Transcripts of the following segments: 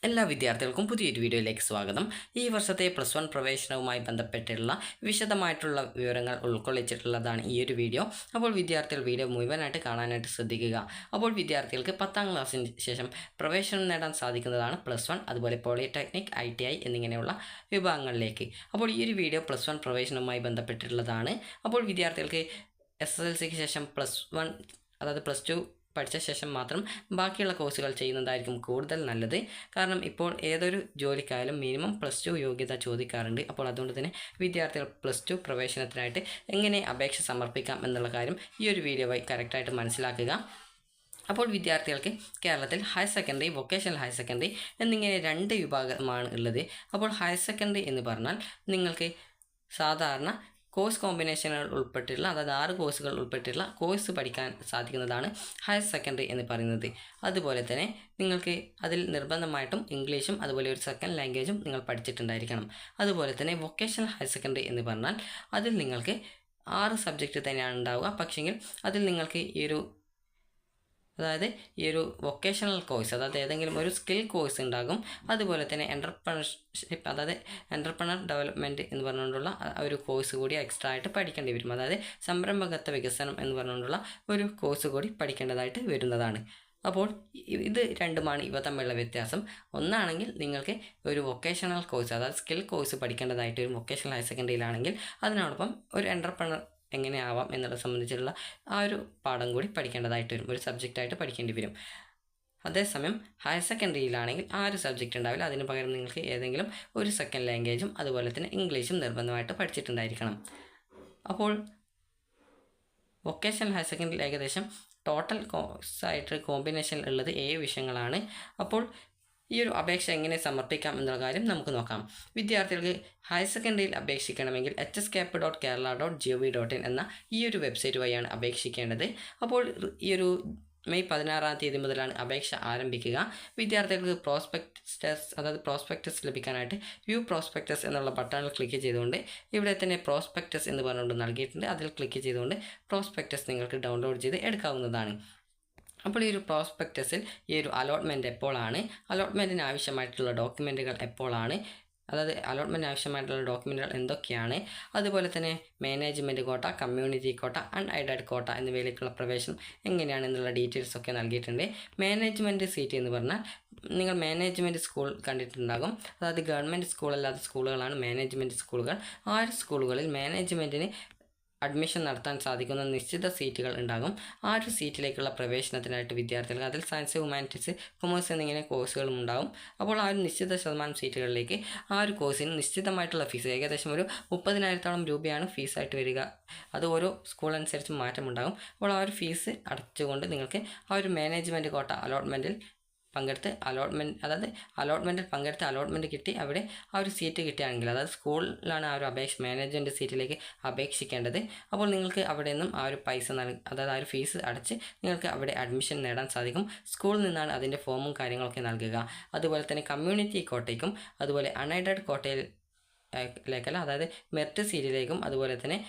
എല്ലാ വിദ്യാർത്ഥികൾക്കും പുതിയൊരു വീഡിയോയിലേക്ക് സ്വാഗതം. ഈ വർഷത്തെ +1 പ്രവേശനവുമായി ബന്ധപ്പെട്ടുള്ള വിശദമായിട്ടുള്ള വിവരങ്ങൾ ഉൾക്കൊള്ളിച്ചിട്ടുള്ളതാണ് ഈ ഒരു വീഡിയോ. അപ്പോൾ വിദ്യാർത്ഥികൾ വീഡിയോ മുഴുവനായിട്ട് കാണാനായിട്ട് ശ്രദ്ധിക്കുക. അപ്പോൾ വിദ്യാർത്ഥികൾക്ക് 10ാം ക്ലാസ്സിന് ശേഷം പ്രവേശനം നേടാൻ സാധിക്കുന്നതാണ് +1, അതുപോലെ പോളിടെക്നിക്, ITI എന്നിങ്ങനെയുള്ള വിഭാഗങ്ങളിലേക്ക്. അപ്പോൾ ഈ ഒരു വീഡിയോ +1 പ്രവേശനവുമായി ബന്ധപ്പെട്ടിട്ടുള്ളതാണ്. അപ്പോൾ വിദ്യാർത്ഥികൾക്ക് SSLCക്ക് ശേഷം +1 അതായത് +2 പഠിച്ച ശേഷം മാത്രം ബാക്കിയുള്ള കോഴ്സുകൾ ചെയ്യുന്നതായിരിക്കും കൂടുതൽ നല്ലത്. കാരണം ഇപ്പോൾ ഏതൊരു ജോലിക്കായാലും മിനിമം +2 യോഗ്യത ചോദിക്കാറുണ്ട്. അപ്പോൾ അതുകൊണ്ട് തന്നെ വിദ്യാർത്ഥികൾ +2 പ്രവേശനത്തിനായിട്ട് എങ്ങനെ അപേക്ഷ സമർപ്പിക്കാം എന്നുള്ള കാര്യം ഈ ഒരു വീഡിയോ വഴി കറക്റ്റായിട്ട് മനസ്സിലാക്കുക. അപ്പോൾ വിദ്യാർത്ഥികൾക്ക് കേരളത്തിൽ higher secondary, vocational higher secondary എന്നിങ്ങനെ 2 വിഭാഗമാണ് ഉള്ളത്. അപ്പോൾ ഹയർ സെക്കൻഡറി എന്ന് പറഞ്ഞാൽ നിങ്ങൾക്ക് സാധാരണ കോഴ്സ് കോമ്പിനേഷനുകൾ ഉൾപ്പെട്ടിട്ടുള്ള, അതായത് 6 കോഴ്സുകൾ ഉൾപ്പെട്ടിട്ടുള്ള കോഴ്സ് പഠിക്കാൻ സാധിക്കുന്നതാണ് ഹയർ സെക്കൻഡറി എന്ന് പറയുന്നത്. അതുപോലെ തന്നെ നിങ്ങൾക്ക് അതിൽ നിർബന്ധമായിട്ടും ഇംഗ്ലീഷും അതുപോലെ ഒരു സെക്കൻഡ് ലാംഗ്വേജും നിങ്ങൾ പഠിച്ചിട്ടുണ്ടായിരിക്കണം. അതുപോലെ തന്നെ വൊക്കേഷണൽ ഹയർ സെക്കൻഡറി എന്ന് പറഞ്ഞാൽ അതിൽ നിങ്ങൾക്ക് 6 സബ്ജക്റ്റ് തന്നെയാണ് ഉണ്ടാവുക. പക്ഷെങ്കിൽ അതിൽ നിങ്ങൾക്ക് ഈ ഒരു വൊക്കേഷണൽ കോഴ്സ്, അതായത് ഏതെങ്കിലും ഒരു സ്കിൽ കോഴ്സ് ഉണ്ടാകും. അതുപോലെ തന്നെ എൻ്റർപ്രണർഷിപ്പ്, അതായത് എൻ്റർപ്രണർ ഡെവലപ്മെൻറ്റ് എന്ന് പറഞ്ഞുകൊണ്ടുള്ള ഒരു കോഴ്സ് കൂടി എക്സ്ട്രാ ആയിട്ട് പഠിക്കേണ്ടി വരും. അതായത് സംരംഭകത്വ വികസനം എന്ന് പറഞ്ഞുകൊണ്ടുള്ള ഒരു കോഴ്സ് കൂടി പഠിക്കേണ്ടതായിട്ട് വരുന്നതാണ്. അപ്പോൾ ഇത് രണ്ടുമാണ് ഇവ തമ്മിലുള്ള വ്യത്യാസം. ഒന്നാണെങ്കിൽ നിങ്ങൾക്ക് ഒരു വൊക്കേഷണൽ കോഴ്സ്, അതായത് സ്കിൽ കോഴ്സ് പഠിക്കേണ്ടതായിട്ട് വരും വൊക്കേഷണൽ ഹയർ സെക്കൻഡറിയിലാണെങ്കിൽ. അതിനോടൊപ്പം ഒരു എൻ്റർപ്രണർ എങ്ങനെ ആവാം എന്നുള്ളത് സംബന്ധിച്ചുള്ള ആ ഒരു പാഠം കൂടി പഠിക്കേണ്ടതായിട്ട് വരും, ഒരു സബ്ജക്റ്റായിട്ട് പഠിക്കേണ്ടി വരും. അതേസമയം ഹയർ സെക്കൻഡറിയിലാണെങ്കിൽ ആ ഒരു സബ്ജക്റ്റ് ഉണ്ടാവില്ല. അതിന് പകരം നിങ്ങൾക്ക് ഏതെങ്കിലും ഒരു സെക്കൻഡ് ലാംഗ്വേജും അതുപോലെ തന്നെ ഇംഗ്ലീഷും നിർബന്ധമായിട്ട് പഠിച്ചിട്ടുണ്ടായിരിക്കണം. അപ്പോൾ വൊക്കേഷണൽ ഹയർ സെക്കൻഡറിയിൽ ഏകദേശം ടോട്ടൽ കോഴ്സായിട്ട് കോമ്പിനേഷൻ ഉള്ളത് 7 വിഷയങ്ങളാണ്. അപ്പോൾ ഈ ഒരു അപേക്ഷ എങ്ങനെ സമർപ്പിക്കാം എന്നുള്ള കാര്യം നമുക്ക് നോക്കാം. വിദ്യാർത്ഥികൾക്ക് ഹയർ സെക്കൻഡറിയിൽ അപേക്ഷിക്കണമെങ്കിൽ hskap.kerala.gov.in എന്ന ഈ ഒരു വെബ്സൈറ്റ് വഴിയാണ് അപേക്ഷിക്കേണ്ടത്. അപ്പോൾ ഈ ഒരു മെയ് 16-ാം തീയതി മുതലാണ് അപേക്ഷ ആരംഭിക്കുക. വിദ്യാർത്ഥികൾക്ക് പ്രോസ്പെക്ടസ് ലഭിക്കാനായിട്ട് വ്യൂ പ്രോസ്പെക്ടസ് എന്നുള്ള ബട്ടണിൽ ക്ലിക്ക് ചെയ്തുകൊണ്ട് ഇവിടെ തന്നെ പ്രോസ്പെക്ടസ് എന്ന് പറഞ്ഞുകൊണ്ട് നൽകിയിട്ടുണ്ട്. അതിൽ ക്ലിക്ക് ചെയ്തുകൊണ്ട് പ്രോസ്പെക്ടസ് നിങ്ങൾക്ക് ഡൗൺലോഡ് ചെയ്ത് എടുക്കാവുന്നതാണ്. അപ്പോൾ ഈ ഒരു പ്രോസ്പെക്ടസിൽ ഈ ഒരു അലോട്ട്മെൻറ്റ് എപ്പോഴാണ്, അലോട്ട്മെൻറ്റിന് ആവശ്യമായിട്ടുള്ള ഡോക്യുമെൻറ്റുകൾ എപ്പോഴാണ്, അതായത് അലോട്ട്മെൻറ്റ് ആവശ്യമായിട്ടുള്ള ഡോക്യുമെൻറ്റുകൾ എന്തൊക്കെയാണ്, അതുപോലെ തന്നെ മാനേജ്മെൻറ്റ് കോട്ട, കമ്മ്യൂണിറ്റി കോട്ട, അൺഎയ്ഡഡ് കോട്ട എന്നിവയിലേക്കുള്ള പ്രവേശനം എങ്ങനെയാണെന്നുള്ള ഡീറ്റെയിൽസ് ഒക്കെ നൽകിയിട്ടുണ്ട്. മാനേജ്മെൻറ്റ് സീറ്റ് എന്ന് പറഞ്ഞാൽ നിങ്ങൾ മാനേജ്മെൻറ്റ് സ്കൂൾ കണ്ടിട്ടുണ്ടാകും. അതായത് ഗവൺമെൻറ് സ്കൂളല്ലാത്ത സ്കൂളുകളാണ് മാനേജ്മെൻറ്റ് സ്കൂളുകൾ. ആ ഒരു സ്കൂളുകളിൽ മാനേജ്മെൻറ്റിന് അഡ്മിഷൻ നടത്താൻ സാധിക്കുന്ന നിശ്ചിത സീറ്റുകൾ ഉണ്ടാകും. ആ ഒരു സീറ്റിലേക്കുള്ള പ്രവേശനത്തിനായിട്ട് വിദ്യാർത്ഥികൾക്ക് അതിൽ സയൻസ്, ഹ്യൂമാനിറ്റീസ്, കൊമേഴ്സ് എന്നിങ്ങനെ കോഴ്സുകളും ഉണ്ടാകും. അപ്പോൾ ആ ഒരു നിശ്ചിത ശതമാനം സീറ്റുകളിലേക്ക് ആ ഒരു കോഴ്സിന് നിശ്ചിതമായിട്ടുള്ള ഫീസ് ഏകദേശം ഒരു 30,000-ഓളം രൂപയാണ് ഫീസായിട്ട് വരിക. അത് ഓരോ സ്കൂൾ അനുസരിച്ച് മാറ്റമുണ്ടാകും. അപ്പോൾ ആ ഒരു ഫീസ് അടച്ചുകൊണ്ട് നിങ്ങൾക്ക് ആ ഒരു മാനേജ്മെൻറ്റ് കോട്ട അലോട്ട്മെൻറ്റിൽ പങ്കെടുത്ത് അലോട്ട്മെൻറ്റ് കിട്ടി അവിടെ ആ ഒരു സീറ്റ് കിട്ടുകയാണെങ്കിൽ, അതായത് സ്കൂളിലാണ് ആ ഒരു മാനേജ്മെൻറ്റ് സീറ്റിലേക്ക് അപേക്ഷിക്കേണ്ടത്. അപ്പോൾ നിങ്ങൾക്ക് അവിടെ നിന്നും ആ ഒരു പൈസ അതായത് ആ ഒരു ഫീസ് അടച്ച് നിങ്ങൾക്ക് അവിടെ അഡ്മിഷൻ നേടാൻ സാധിക്കും. സ്കൂളിൽ നിന്നാണ് അതിൻ്റെ ഫോമും കാര്യങ്ങളൊക്കെ നൽകുക. അതുപോലെ തന്നെ കമ്മ്യൂണിറ്റി കോട്ടയ്ക്കും അതുപോലെ അൺഎയ്ഡഡ് കോട്ടയിലേക്കല്ല, അതായത് മെറിറ്റ് സീറ്റിലേക്കും അതുപോലെ തന്നെ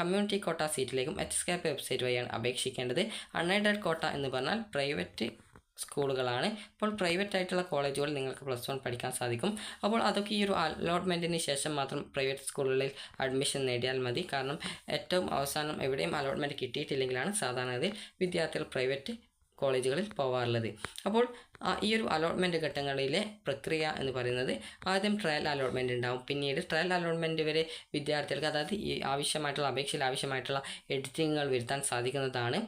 കമ്മ്യൂണിറ്റി കോട്ട സീറ്റിലേക്കും hskap വെബ്സൈറ്റ് വഴിയാണ് അപേക്ഷിക്കേണ്ടത്. അൺഎയ്ഡഡ് കോട്ട എന്ന് പറഞ്ഞാൽ പ്രൈവറ്റ് സ്കൂളുകളാണ്. അപ്പോൾ പ്രൈവറ്റ് ആയിട്ടുള്ള കോളേജുകൾ നിങ്ങൾക്ക് +1 പഠിക്കാൻ സാധിക്കും. അപ്പോൾ അതൊക്കെ ഈ ഒരു അലോട്ട്മെൻറ്റിന് ശേഷം മാത്രം പ്രൈവറ്റ് സ്കൂളുകളിൽ അഡ്മിഷൻ നേടിയാൽ മതി. കാരണം ഏറ്റവും അവസാനം എവിടെയും അലോട്ട്മെൻറ്റ് കിട്ടിയിട്ടില്ലെങ്കിലാണ് സാധാരണ വിദ്യാർത്ഥികൾ പ്രൈവറ്റ് കോളേജുകളിൽ പോകാറുള്ളത്. അപ്പോൾ ഈ ഒരു അലോട്ട്മെൻറ്റ് ഘട്ടങ്ങളിലെ പ്രക്രിയ എന്ന് പറയുന്നത് ആദ്യം ട്രയൽ അലോട്ട്മെൻറ്റ് ഉണ്ടാകും. പിന്നീട് ട്രയൽ അലോട്ട്മെൻറ്റ് വരെ വിദ്യാർത്ഥികൾക്ക്, അതായത് ഈ അപേക്ഷയിൽ ആവശ്യമായിട്ടുള്ള എഡിറ്റിങ്ങുകൾ വരുത്താൻ സാധിക്കുന്നതാണ്.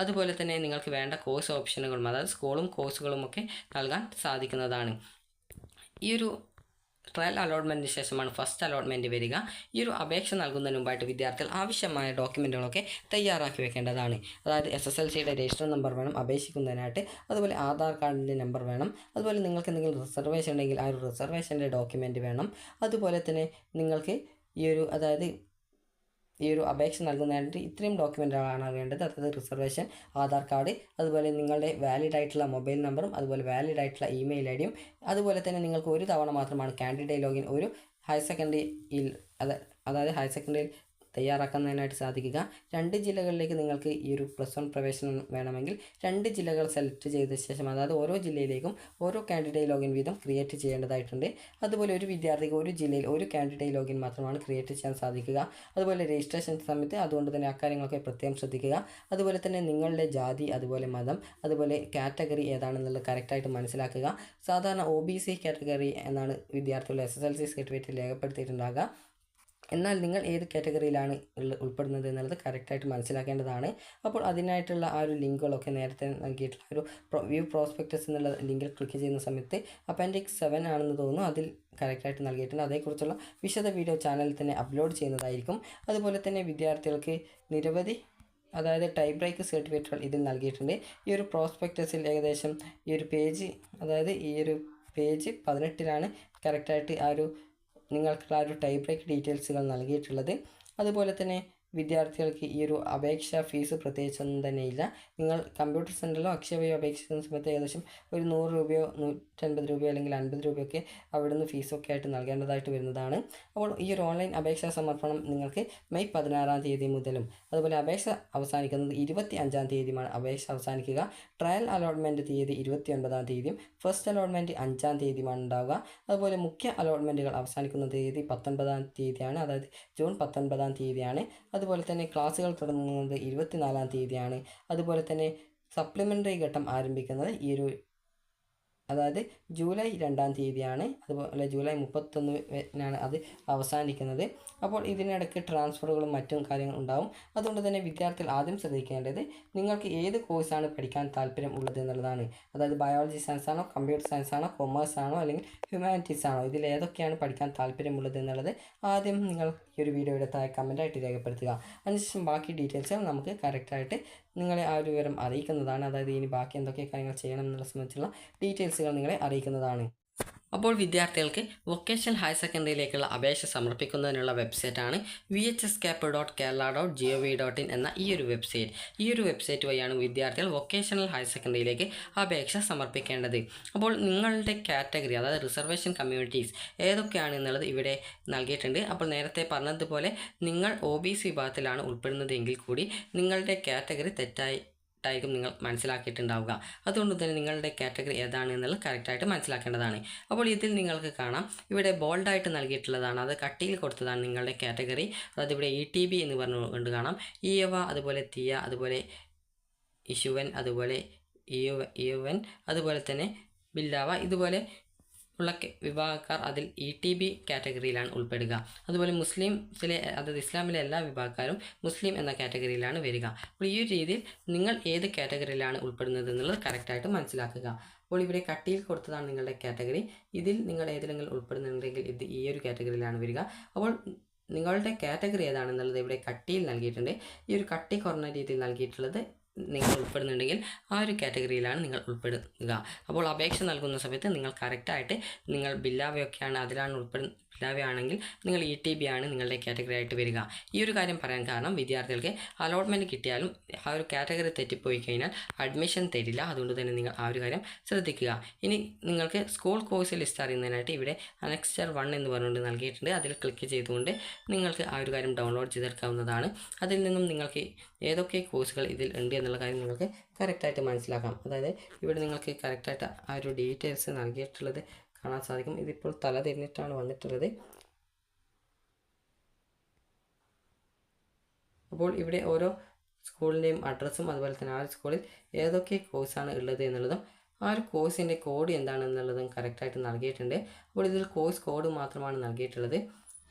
അതുപോലെ തന്നെ നിങ്ങൾക്ക് വേണ്ട കോഴ്സ് ഓപ്ഷനുകളും, അതായത് സ്കൂളും കോഴ്സുകളുമൊക്കെ നൽകാൻ സാധിക്കുന്നതാണ്. ഈ ഒരു ട്രയൽ അലോട്ട്മെൻറ്റിന് ശേഷമാണ് ഫസ്റ്റ് അലോട്ട്മെൻറ്റ് വരിക. ഈ ഒരു അപേക്ഷ നൽകുന്നതിന് മുമ്പായിട്ട് വിദ്യാർത്ഥികൾ ആവശ്യമായ ഡോക്യുമെൻറ്റുകളൊക്കെ തയ്യാറാക്കി വെക്കേണ്ടതാണ്. അതായത് SSLCയുടെ രജിസ്റ്റർ നമ്പർ വേണം അപേക്ഷിക്കുന്നതിനായിട്ട്, അതുപോലെ ആധാർ കാർഡിൻ്റെ നമ്പർ വേണം, അതുപോലെ നിങ്ങൾക്ക് എന്തെങ്കിലും റിസർവേഷൻ ഉണ്ടെങ്കിൽ ആ ഒരു റിസർവേഷൻ്റെ ഡോക്യുമെൻറ്റ് വേണം. അതുപോലെ തന്നെ നിങ്ങൾക്ക് ഈ ഒരു അപേക്ഷ നൽകുന്നതിനായിട്ട് ഇത്രയും ഡോക്യുമെൻറ്റുകളാണ് വേണ്ടത്. അതായത് റിസർവേഷൻ, ആധാർ കാർഡ്, അതുപോലെ നിങ്ങളുടെ വാലിഡ് ആയിട്ടുള്ള മൊബൈൽ നമ്പറും അതുപോലെ വാലിഡ് ആയിട്ടുള്ള ഇമെയിൽ ഐ ഡിയും. അതുപോലെ തന്നെ നിങ്ങൾക്ക് ഒരു തവണ മാത്രമാണ് കാൻഡിഡേറ്റ് ലോഗിൻ ഒരു ഹയർ സെക്കൻഡറിയിൽ, അതായത് ഹയർ സെക്കൻഡറിയിൽ തയ്യാറാക്കുന്നതിനായിട്ട് സാധിക്കുക. 2 ജില്ലകളിലേക്ക് നിങ്ങൾക്ക് ഈ ഒരു +1 പ്രവേശനം വേണമെങ്കിൽ 2 ജില്ലകൾ സെലക്ട് ചെയ്ത ശേഷം, അതായത് ഓരോ ജില്ലയിലേക്കും ഓരോ കാൻഡിഡേറ്റ് ലോഗിൻ വീതം ക്രിയേറ്റ് ചെയ്യേണ്ടതായിട്ടുണ്ട്. അതുപോലെ ഒരു വിദ്യാർത്ഥിക്ക് ഒരു ജില്ലയിൽ ഒരു കാൻഡിഡേറ്റ് ലോഗിൻ മാത്രമാണ് ക്രിയേറ്റ് ചെയ്യാൻ സാധിക്കുക. അതുപോലെ രജിസ്ട്രേഷൻ സമയത്ത് അതുകൊണ്ട് തന്നെ അക്കാര്യങ്ങളൊക്കെ പ്രത്യേകം ശ്രദ്ധിക്കുക. അതുപോലെ തന്നെ നിങ്ങളുടെ ജാതി, അതുപോലെ മതം, അതുപോലെ കാറ്റഗറി ഏതാണെന്നുള്ളത് കറക്റ്റായിട്ട് മനസ്സിലാക്കുക. സാധാരണ OBC കാറ്റഗറി എന്നാണ് വിദ്യാർത്ഥികൾ SSLC സർട്ടിഫിക്കറ്റിൽ രേഖപ്പെടുത്തിയിട്ടുണ്ടാകുക. എന്നാൽ നിങ്ങൾ ഏത് കാറ്റഗറിയിലാണ് ഉൾപ്പെടുന്നത് എന്നുള്ളത് കറക്റ്റായിട്ട് മനസ്സിലാക്കേണ്ടതാണ്. അപ്പോൾ അതിനായിട്ടുള്ള ആ ഒരു ലിങ്കുകളൊക്കെ നേരത്തെ നൽകിയിട്ടുള്ള ഒരു വ്യൂ പ്രോസ്പെക്ടസ് എന്നുള്ള ലിങ്കിൽ ക്ലിക്ക് ചെയ്യുന്ന സമയത്ത് അപ്പൻഡിക്സ് 7 ആണെന്ന് തോന്നുന്നു, അതിൽ കറക്റ്റായിട്ട് നൽകിയിട്ടുണ്ട്. അതേക്കുറിച്ചുള്ള വിശദ വീഡിയോ ചാനലിൽ തന്നെ അപ്ലോഡ് ചെയ്യുന്നതായിരിക്കും. അതുപോലെ തന്നെ വിദ്യാർത്ഥികൾക്ക് നിരവധി, അതായത് ടൈ ബ്രേക്ക് സർട്ടിഫിക്കറ്റുകൾ ഇതിൽ നൽകിയിട്ടുണ്ട്. ഈ ഒരു പ്രോസ്പെക്ടസിൽ ഏകദേശം ഈ ഒരു പേജ്, അതായത് ഈ ഒരു പേജ് 18 കറക്റ്റായിട്ട് ആ ഒരു നിങ്ങൾക്കുള്ള ഒരു ടൈ ബ്രേക്ക് ഡീറ്റെയിൽസുകൾ നൽകിയിട്ടുള്ളത്. അതുപോലെ തന്നെ വിദ്യാർത്ഥികൾക്ക് ഈ ഒരു അപേക്ഷാ ഫീസ് പ്രത്യേകിച്ചൊന്നും തന്നെ ഇല്ല. നിങ്ങൾ കമ്പ്യൂട്ടർ സെൻറ്ററിലോ അക്ഷയ വഴിയോ അപേക്ഷിക്കുന്ന സമയത്ത് ഏകദേശം ഒരു 100 രൂപയോ 150 രൂപയോ അല്ലെങ്കിൽ 50 രൂപയൊക്കെ അവിടുന്ന് ഫീസൊക്കെ ആയിട്ട് നൽകേണ്ടതായിട്ട് വരുന്നതാണ്. അപ്പോൾ ഈ ഒരു ഓൺലൈൻ അപേക്ഷാ സമർപ്പണം നിങ്ങൾക്ക് മെയ് 16 തീയതി മുതലും, അതുപോലെ അപേക്ഷ അവസാനിക്കുന്നത് 25 തീയതിയുമാണ് അപേക്ഷ അവസാനിക്കുക. ട്രയൽ അലോട്ട്മെൻറ്റ് തീയതി 29 തീയതിയും ഫസ്റ്റ് അലോട്ട്മെൻറ്റ് 5 തീയതിയുമാണ് ഉണ്ടാവുക. അതുപോലെ മുഖ്യ അലോട്ട്മെൻറ്റുകൾ അവസാനിക്കുന്ന തീയതി 19 തീയതിയാണ്, അതായത് ജൂൺ 19 തീയതിയാണ്. അതുപോലെ തന്നെ ക്ലാസ്സുകൾ തുടങ്ങുന്നത് 24 തീയതിയാണ്. അതുപോലെ തന്നെ സപ്ലിമെൻ്ററി ഘട്ടം ആരംഭിക്കുന്നത് അതായത് ജൂലൈ 2 തീയതിയാണ്. അതുപോലെ ജൂലൈ 31 അത് അവസാനിക്കുന്നത്. അപ്പോൾ ഇതിനിടയ്ക്ക് ട്രാൻസ്ഫറുകളും മറ്റും കാര്യങ്ങൾ ഉണ്ടാവും. അതുകൊണ്ട് തന്നെ വിദ്യാർത്ഥികൾ ആദ്യം ശ്രദ്ധിക്കേണ്ടത് നിങ്ങൾക്ക് ഏത് കോഴ്സാണ് പഠിക്കാൻ താല്പര്യം ഉള്ളത് എന്നുള്ളതാണ്. അതായത് ബയോളജി സയൻസ് ആണോ, കമ്പ്യൂട്ടർ സയൻസ് ആണോ, കൊമേഴ്സ് ആണോ, അല്ലെങ്കിൽ ഹ്യൂമാനിറ്റീസ് ആണോ, ഇതിൽ ഏതൊക്കെയാണ് പഠിക്കാൻ താല്പര്യമുള്ളത് എന്നുള്ളത് ആദ്യം നിങ്ങൾ ഈ ഒരു വീഡിയോയുടെ താഴെ കമൻറ്റായിട്ട് രേഖപ്പെടുത്തുക. അതിനുശേഷം ബാക്കി ഡീറ്റെയിൽസ് നമുക്ക് കറക്റ്റായിട്ട് നിങ്ങളെ ആ ഒരു വിവരം അറിയിക്കുന്നതാണ്. അതായത് ഇനി ബാക്കി എന്തൊക്കെ കാര്യങ്ങൾ ചെയ്യണം എന്നുള്ള സംബന്ധിച്ചുള്ള ഡീറ്റെയിൽസുകൾ നിങ്ങളെ അറിയിക്കുന്നതാണ്. അപ്പോൾ വിദ്യാർത്ഥികൾക്ക് വൊക്കേഷണൽ ഹയർ സെക്കൻഡറിയിലേക്കുള്ള അപേക്ഷ സമർപ്പിക്കുന്നതിനുള്ള വെബ്സൈറ്റാണ് vhscap.kerala.gov.in എന്ന ഈ ഒരു വെബ്സൈറ്റ്. ഈ ഒരു വെബ്സൈറ്റ് വഴിയാണ് വിദ്യാർത്ഥികൾ വൊക്കേഷണൽ ഹയർ സെക്കൻഡറിയിലേക്ക് അപേക്ഷ സമർപ്പിക്കേണ്ടത്. അപ്പോൾ നിങ്ങളുടെ കാറ്റഗറി, അതായത് റിസർവേഷൻ കമ്മ്യൂണിറ്റീസ് ഏതൊക്കെയാണ് എന്നുള്ളത് ഇവിടെ നൽകിയിട്ടുണ്ട്. അപ്പോൾ നേരത്തെ പറഞ്ഞതുപോലെ നിങ്ങൾ OBC വിഭാഗത്തിലാണ് ഉൾപ്പെടുന്നതെങ്കിൽ കൂടി നിങ്ങളുടെ കാറ്റഗറി തെറ്റായിരിക്കും നിങ്ങൾ മനസ്സിലാക്കിയിട്ടുണ്ടാവുക. അതുകൊണ്ട് തന്നെ നിങ്ങളുടെ കാറ്റഗറി ഏതാണ് എന്നുള്ളത് കറക്റ്റായിട്ട് മനസ്സിലാക്കേണ്ടതാണ്. അപ്പോൾ ഇതിൽ നിങ്ങൾക്ക് കാണാം, ഇവിടെ ബോൾഡായിട്ട് നൽകിയിട്ടുള്ളതാണ്, അത് കട്ടിയിൽ കൊടുത്തതാണ് നിങ്ങളുടെ കാറ്റഗറി. അതായത് ഇവിടെ ETB എന്ന് പറഞ്ഞുകൊണ്ട് കാണാം. ഈയവ, അതുപോലെ തീയ, അതുപോലെ ഇശുവൻ, അതുപോലെ ഈവൻ, അതുപോലെ തന്നെ ബില്ലാവ, ഇതുപോലെ ഉള്ള വിഭാഗക്കാർ അതിൽ ETB കാറ്റഗറിയിലാണ് ഉൾപ്പെടുക. അതുപോലെ മുസ്ലിംസിലെ, അതായത് ഇസ്ലാമിലെ എല്ലാ വിഭാഗക്കാരും മുസ്ലിം എന്ന കാറ്റഗറിയിലാണ് വരിക. അപ്പോൾ ഈ ഒരു രീതിയിൽ നിങ്ങൾ ഏത് കാറ്റഗറിയിലാണ് ഉൾപ്പെടുന്നത് എന്നുള്ളത് കറക്റ്റായിട്ട് മനസ്സിലാക്കുക. അപ്പോൾ ഇവിടെ കട്ടിയിൽ കൊടുത്തതാണ് നിങ്ങളുടെ കാറ്റഗറി. ഇതിൽ നിങ്ങൾ ഏതെങ്കിലും ഉൾപ്പെടുന്നുണ്ടെങ്കിൽ ഇത് ഈ ഒരു കാറ്റഗറിയിലാണ് വരിക. അപ്പോൾ നിങ്ങളുടെ കാറ്റഗറി ഏതാണെന്നുള്ളത് ഇവിടെ കട്ടിയിൽ നൽകിയിട്ടുണ്ട്. ഈ ഒരു കട്ടി കുറഞ്ഞ രീതിയിൽ നൽകിയിട്ടുള്ളത് നിങ്ങൾ ഉൾപ്പെടുന്നുണ്ടെങ്കിൽ ആ ഒരു കാറ്റഗറിയിലാണ് നിങ്ങൾ ഉൾപ്പെടുക. അപ്പോൾ അപേക്ഷ നൽകുന്ന സമയത്ത് നിങ്ങൾ കറക്റ്റായിട്ട് നിങ്ങൾ ബില്ലാവയൊക്കെയാണ് അതിലാണ് ബില്ലാവയാണെങ്കിൽ നിങ്ങൾ ETB ആണ് നിങ്ങളുടെ കാറ്റഗറി ആയിട്ട് വരിക. ഈ ഒരു കാര്യം പറയാൻ കാരണം വിദ്യാർത്ഥികൾക്ക് അലോട്ട്മെൻറ്റ് കിട്ടിയാലും ആ ഒരു കാറ്റഗറി തെറ്റിപ്പോയി കഴിഞ്ഞാൽ അഡ്മിഷൻ തരില്ല. അതുകൊണ്ട് തന്നെ നിങ്ങൾ ആ ഒരു കാര്യം ശ്രദ്ധിക്കുക. ഇനി നിങ്ങൾക്ക് സ്കൂൾ കോഴ്സ് ലിസ്റ്റ് അറിയുന്നതിനായിട്ട് ഇവിടെ അനക്സ്റ്റർ 1 എന്ന് പറഞ്ഞുകൊണ്ട് നൽകിയിട്ടുണ്ട്. അതിൽ ക്ലിക്ക് ചെയ്തുകൊണ്ട് നിങ്ങൾക്ക് ആ ഒരു കാര്യം ഡൗൺലോഡ് ചെയ്തെടുക്കാവുന്നതാണ്. അതിൽ നിന്നും നിങ്ങൾക്ക് ഏതൊക്കെ കോഴ്സുകൾ ഇതിൽ ഉണ്ട് എന്നുള്ള കാര്യം നിങ്ങൾക്ക് കറക്റ്റായിട്ട് മനസ്സിലാക്കാം. അതായത് ഇവിടെ നിങ്ങൾക്ക് കറക്റ്റായിട്ട് ആ ഒരു ഡീറ്റെയിൽസ് നൽകിയിട്ടുള്ളത് കാണാൻ സാധിക്കും. ഇതിപ്പോൾ തല തിരിഞ്ഞിട്ടാണ് വന്നിട്ടുള്ളത്. അപ്പോൾ ഇവിടെ ഓരോ സ്കൂളിൻ്റെയും അഡ്രസ്സും, അതുപോലെ തന്നെ ആ ഒരു സ്കൂളിൽ ഏതൊക്കെ കോഴ്സാണ് ഉള്ളത് എന്നുള്ളതും ആ ഒരു കോഴ്സിൻ്റെ കോഡ് എന്താണെന്നുള്ളതും കറക്റ്റായിട്ട് നൽകിയിട്ടുണ്ട്. അപ്പോൾ ഇതിൽ കോഴ്സ് കോഡ് മാത്രമാണ് നൽകിയിട്ടുള്ളത്.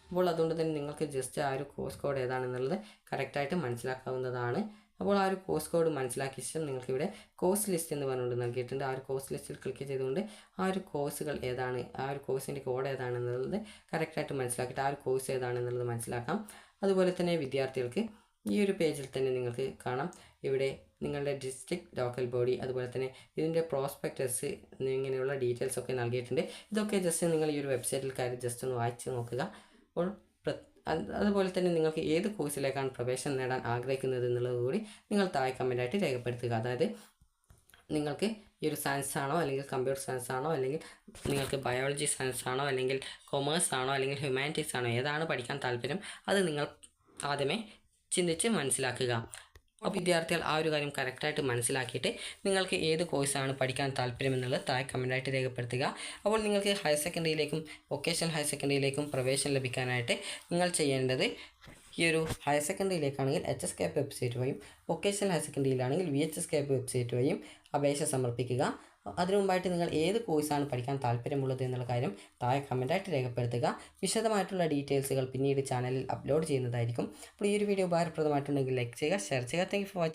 അപ്പോൾ അതുകൊണ്ട് തന്നെ നിങ്ങൾക്ക് ജസ്റ്റ് ആ ഒരു കോഴ്സ് കോഡ് ഏതാണെന്നുള്ളത് കറക്റ്റായിട്ട് മനസ്സിലാക്കാവുന്നതാണ്. അപ്പോൾ ആ ഒരു കോഴ്സ് കോഡ് മനസ്സിലാക്കിയ ശേഷം നിങ്ങൾക്കിവിടെ കോഴ്സ് ലിസ്റ്റ് എന്ന് പറഞ്ഞുകൊണ്ട് നൽകിയിട്ടുണ്ട്. ആ ഒരു കോഴ്സ് ലിസ്റ്റിൽ ക്ലിക്ക് ചെയ്തുകൊണ്ട് ആ ഒരു കോഴ്സുകൾ ഏതാണ്, ആ ഒരു കോഴ്സിൻ്റെ കോഡ് ഏതാണെന്നുള്ളത് കറക്റ്റായിട്ട് മനസ്സിലാക്കിയിട്ട് ആ ഒരു കോഴ്സ് ഏതാണെന്നുള്ളത് മനസ്സിലാക്കാം. അതുപോലെ തന്നെ വിദ്യാർത്ഥികൾക്ക് ഈ ഒരു പേജിൽ തന്നെ നിങ്ങൾക്ക് കാണാം, ഇവിടെ നിങ്ങളുടെ ഡിസ്ട്രിക്ട് ലോക്കൽ ബോഡി, അതുപോലെ തന്നെ ഇതിൻ്റെ പ്രോസ്പെക്ടസ്, ഇങ്ങനെയുള്ള ഡീറ്റെയിൽസ് ഒക്കെ നൽകിയിട്ടുണ്ട്. ഇതൊക്കെ ജസ്റ്റ് നിങ്ങൾ ഈ ഒരു വെബ്സൈറ്റിൽ കയറി ജസ്റ്റ് ഒന്ന് വായിച്ച് നോക്കുക. അപ്പോൾ അതുപോലെ തന്നെ നിങ്ങൾക്ക് ഏത് കോഴ്സിലേക്കാണ് പ്രവേശനം നേടാൻ ആഗ്രഹിക്കുന്നത് എന്നുള്ളത് കൂടി നിങ്ങൾ താഴെ കമൻറ്റായിട്ട് രേഖപ്പെടുത്തുക. അതായത് നിങ്ങൾക്ക് ഈ ഒരു സയൻസ് ആണോ, അല്ലെങ്കിൽ കമ്പ്യൂട്ടർ സയൻസ് ആണോ, അല്ലെങ്കിൽ നിങ്ങൾക്ക് ബയോളജി സയൻസ് ആണോ, അല്ലെങ്കിൽ കൊമേഴ്സ് ആണോ, അല്ലെങ്കിൽ ഹ്യൂമാനിറ്റീസ് ആണോ, ഏതാണ് പഠിക്കാൻ താല്പര്യം അത് നിങ്ങൾ ആദ്യമേ ചിന്തിച്ച് മനസ്സിലാക്കുക. അപ്പോൾ വിദ്യാർത്ഥികൾ ആ ഒരു കാര്യം കറക്റ്റായിട്ട് മനസ്സിലാക്കിയിട്ട് നിങ്ങൾക്ക് ഏത് കോഴ്സാണ് പഠിക്കാൻ താല്പര്യമെന്നുള്ളത് താഴെ കമൻറ്റായിട്ട് രേഖപ്പെടുത്തുക. അപ്പോൾ നിങ്ങൾക്ക് ഹയർ സെക്കൻഡറിയിലേക്കും വൊക്കേഷണൽ ഹയർ സെക്കൻഡറിയിലേക്കും പ്രവേശനം ലഭിക്കാനായിട്ട് നിങ്ങൾ ചെയ്യേണ്ടത് ഈ ഒരു ഹയർ സെക്കൻഡറിയിലേക്കാണെങ്കിൽ HSCAP വെബ്സൈറ്റ് വഴിയും വൊക്കേഷണൽ ഹയർ സെക്കൻഡറിയിലാണെങ്കിൽ VHSCAP വെബ്സൈറ്റ് വഴിയും അപേക്ഷ സമർപ്പിക്കുക. അതിനു മുമ്പായിട്ട് നിങ്ങൾ ഏത് കോഴ്സാണ് പഠിക്കാൻ താല്പര്യമുള്ളത് എന്നുള്ള കാര്യം താഴെ കമൻറ്റായിട്ട് രേഖപ്പെടുത്തുക. വിശദമായിട്ടുള്ള ഡീറ്റെയിൽസുകൾ പിന്നീട് ചാനലിൽ അപ്ലോഡ് ചെയ്യുന്നതായിരിക്കും. അപ്പോൾ ഈ ഒരു വീഡിയോ ഉപകാരപ്രദമായിട്ടുണ്ടെങ്കിൽ ലൈക്ക് ചെയ്യുക, ഷെയർ ചെയ്യുക. Thank you for watching.